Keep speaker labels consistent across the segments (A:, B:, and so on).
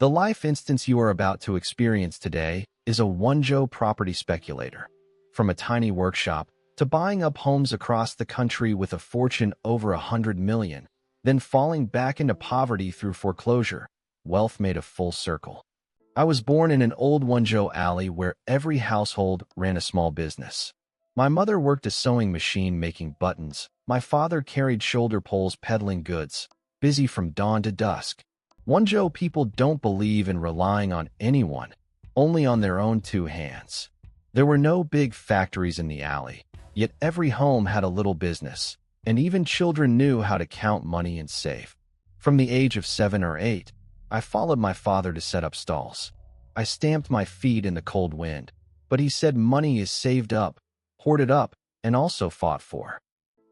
A: The life instance you are about to experience today is a Wenzhou property speculator. From a tiny workshop to buying up homes across the country with a fortune over 100 million, then falling back into poverty through foreclosure, wealth made a full circle. I was born in an old Wenzhou alley where every household ran a small business. My mother worked a sewing machine making buttons. My father carried shoulder poles peddling goods, busy from dawn to dusk. Wenzhou people don't believe in relying on anyone, only on their own two hands. There were no big factories in the alley, yet every home had a little business, and even children knew how to count money and save. From the age of 7 or 8, I followed my father to set up stalls. I stamped my feet in the cold wind, but he said money is saved up, hoarded up, and also fought for.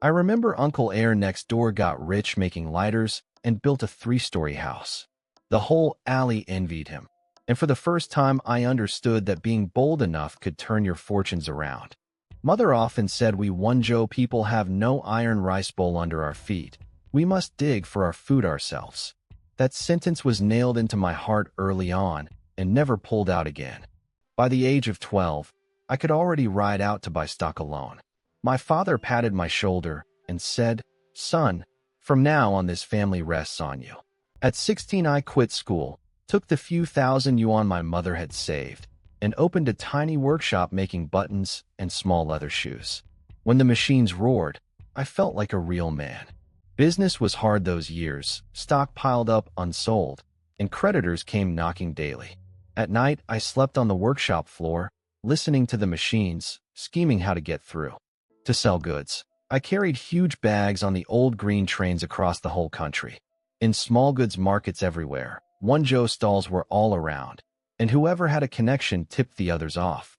A: I remember Uncle Air next door got rich making lighters and built a 3-story house. The whole alley envied him, and for the first time I understood that being bold enough could turn your fortunes around. Mother often said we Wenzhou people have no iron rice bowl under our feet. We must dig for our food ourselves. That sentence was nailed into my heart early on and never pulled out again. By the age of 12, I could already ride out to buy stock alone. My father patted my shoulder and said, "Son, from now on this family rests on you." At 16 I quit school, took the few thousand yuan my mother had saved, and opened a tiny workshop making buttons and small leather shoes. When the machines roared, I felt like a real man. Business was hard those years, stock piled up unsold, and creditors came knocking daily. At night, I slept on the workshop floor, listening to the machines, scheming how to get through. To sell goods, I carried huge bags on the old green trains across the whole country. In small goods markets everywhere, Wenzhou stalls were all around, and whoever had a connection tipped the others off.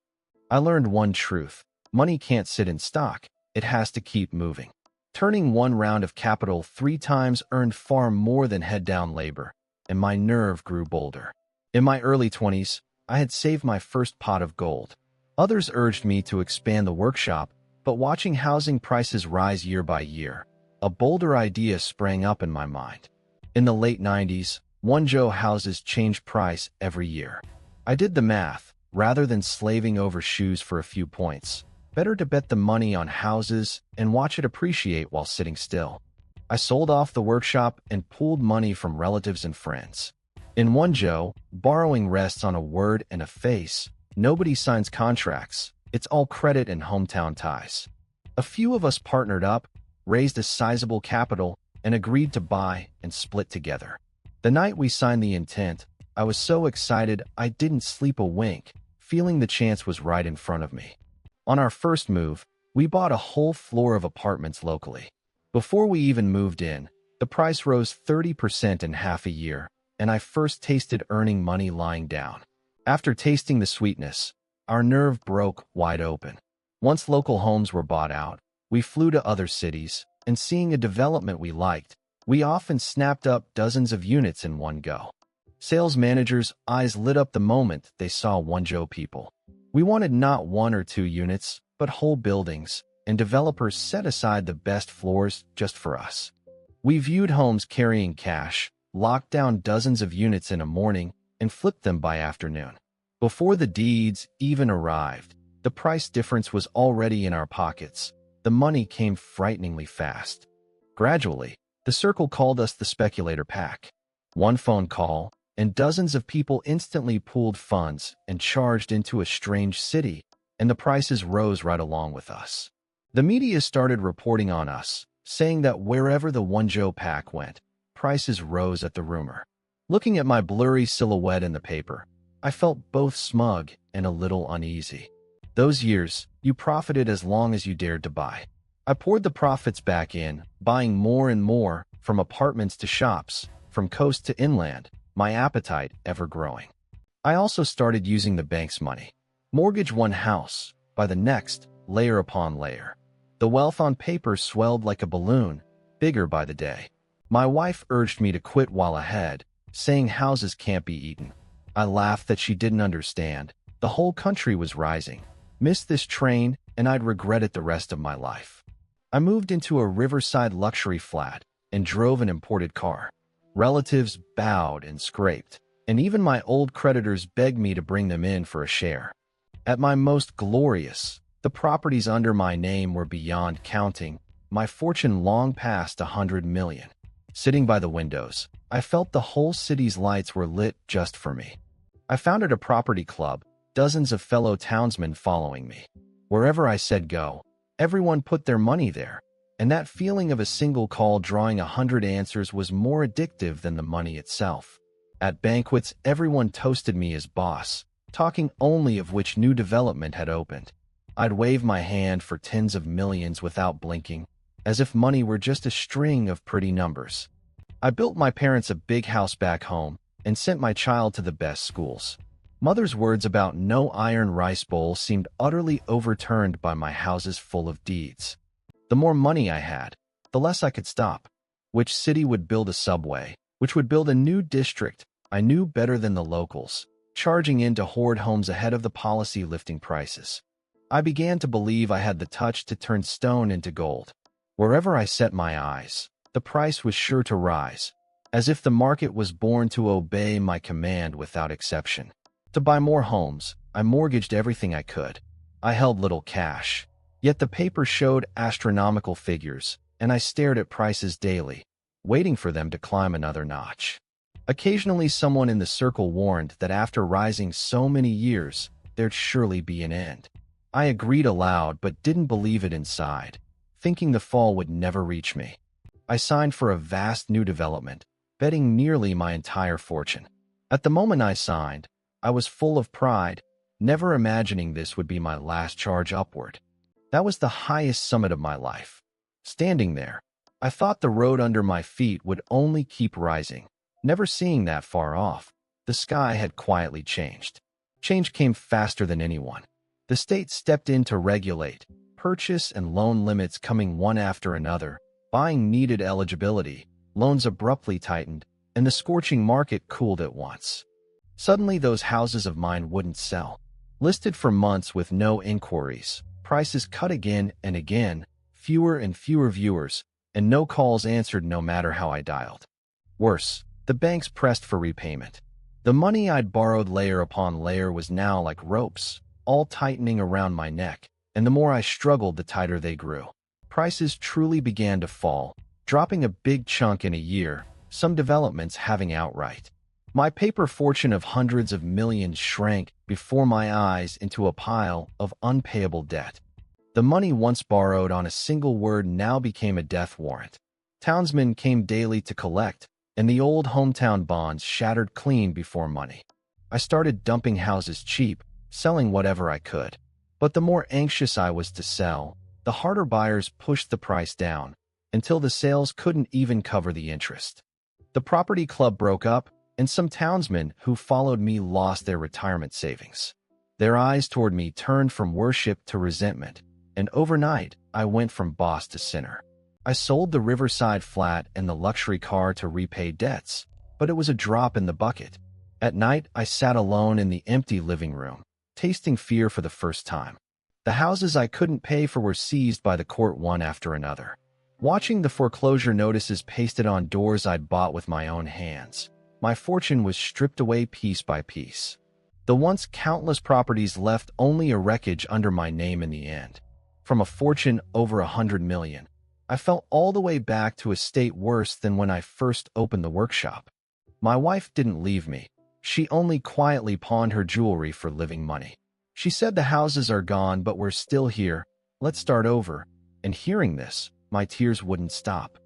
A: I learned one truth: money can't sit in stock, it has to keep moving. Turning one round of capital 3 times earned far more than head-down labor, and my nerve grew bolder. In my early 20s, I had saved my first pot of gold. Others urged me to expand the workshop, but watching housing prices rise year by year, a bolder idea sprang up in my mind. In the late 90s, Wenzhou houses changed price every year. I did the math. Rather than slaving over shoes for a few points, better to bet the money on houses and watch it appreciate while sitting still. I sold off the workshop and pooled money from relatives and friends. In Wenzhou, borrowing rests on a word and a face. Nobody signs contracts. It's all credit and hometown ties. A few of us partnered up, raised a sizable capital, and agreed to buy and split together. The night we signed the intent, I was so excited I didn't sleep a wink, feeling the chance was right in front of me. On our first move, we bought a whole floor of apartments locally. Before we even moved in, the price rose 30% in half a year, and I first tasted earning money lying down. After tasting the sweetness, our nerve broke wide open. Once local homes were bought out, we flew to other cities, and seeing a development we liked, we often snapped up dozens of units in one go. Sales managers' eyes lit up the moment they saw Wenzhou people. We wanted not 1 or 2 units, but whole buildings, and developers set aside the best floors just for us. We viewed homes carrying cash, locked down dozens of units in a morning, and flipped them by afternoon. Before the deeds even arrived, the price difference was already in our pockets. The money came frighteningly fast. Gradually, the circle called us the Speculator Pack. One phone call, and dozens of people instantly pooled funds and charged into a strange city, and the prices rose right along with us. The media started reporting on us, saying that wherever the Wenzhou Pack went, prices rose at the rumor. Looking at my blurry silhouette in the paper, I felt both smug and a little uneasy. Those years, you profited as long as you dared to buy. I poured the profits back in, buying more and more, from apartments to shops, from coast to inland, my appetite ever growing. I also started using the bank's money. Mortgage one house, by the next, layer upon layer. The wealth on paper swelled like a balloon, bigger by the day. My wife urged me to quit while ahead, saying houses can't be eaten. I laughed that she didn't understand. The whole country was rising. Missed this train, and I'd regret it the rest of my life. I moved into a riverside luxury flat and drove an imported car. Relatives bowed and scraped. and even my old creditors begged me to bring them in for a share. At my most glorious, the properties under my name were beyond counting, my fortune long past 100 million. Sitting by the windows, I felt the whole city's lights were lit just for me. I founded a property club, dozens of fellow townsmen following me. Wherever I said go, everyone put their money there, and that feeling of a single call drawing 100 answers was more addictive than the money itself. At banquets, everyone toasted me as boss, talking only of which new development had opened. I'd wave my hand for tens of millions without blinking, as if money were just a string of pretty numbers. I built my parents a big house back home and sent my child to the best schools. Mother's words about no iron rice bowl seemed utterly overturned by my houses full of deeds. The more money I had, the less I could stop. Which city would build a subway? Which would build a new district? I knew better than the locals, charging in to hoard homes ahead of the policy lifting prices. I began to believe I had the touch to turn stone into gold. Wherever I set my eyes, the price was sure to rise, as if the market was born to obey my command without exception. To buy more homes, I mortgaged everything I could. I held little cash, yet the paper showed astronomical figures, and I stared at prices daily, waiting for them to climb another notch. Occasionally someone in the circle warned that after rising so many years, there'd surely be an end. I agreed aloud but didn't believe it inside, thinking the fall would never reach me. I signed for a vast new development, betting nearly my entire fortune. At the moment I signed, I was full of pride, never imagining this would be my last charge upward. That was the highest summit of my life. Standing there, I thought the road under my feet would only keep rising. Never seeing that far off, the sky had quietly changed. Change came faster than anyone. The state stepped in to regulate, purchase and loan limits coming one after another, buying needed eligibility, loans abruptly tightened, and the scorching market cooled at once. Suddenly those houses of mine wouldn't sell. Listed for months with no inquiries, prices cut again and again, fewer and fewer viewers, and no calls answered no matter how I dialed. Worse, the banks pressed for repayment. The money I'd borrowed layer upon layer was now like ropes, all tightening around my neck, and the more I struggled, the tighter they grew. Prices truly began to fall, dropping a big chunk in a year, some developments having outright. My paper fortune of hundreds of millions shrank before my eyes into a pile of unpayable debt. The money once borrowed on a single word now became a death warrant. Townsmen came daily to collect, and the old hometown bonds shattered clean before money. I started dumping houses cheap, selling whatever I could. But the more anxious I was to sell, the harder buyers pushed the price down, until the sales couldn't even cover the interest. The property club broke up, and some townsmen who followed me lost their retirement savings. Their eyes toward me turned from worship to resentment, and overnight, I went from boss to sinner. I sold the riverside flat and the luxury car to repay debts, but it was a drop in the bucket. At night, I sat alone in the empty living room, tasting fear for the first time. The houses I couldn't pay for were seized by the court one after another. Watching the foreclosure notices pasted on doors I'd bought with my own hands, my fortune was stripped away piece by piece. The once countless properties left only a wreckage under my name in the end. From a fortune over 100 million, I fell all the way back to a state worse than when I first opened the workshop. My wife didn't leave me. She only quietly pawned her jewelry for living money. She said the houses are gone, but we're still here. Let's start over. And hearing this, my tears wouldn't stop.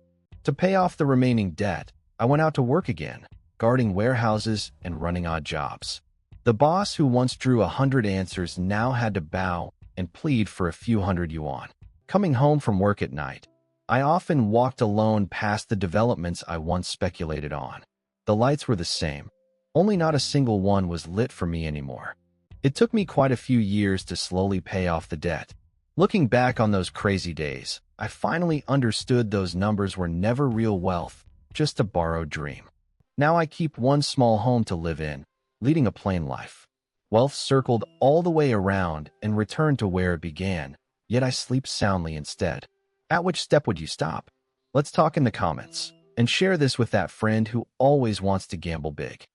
A: To pay off the remaining debt, I went out to work again, guarding warehouses and running odd jobs. The boss who once drew 100 answers now had to bow and plead for a few hundred yuan. Coming home from work at night, I often walked alone past the developments I once speculated on. The lights were the same, only not a single one was lit for me anymore. It took me quite a few years to slowly pay off the debt. Looking back on those crazy days, I finally understood those numbers were never real wealth, just a borrowed dream. Now I keep one small home to live in, leading a plain life. Wealth circled all the way around and returned to where it began, yet I sleep soundly instead. At which step would you stop? Let's talk in the comments, and share this with that friend who always wants to gamble big.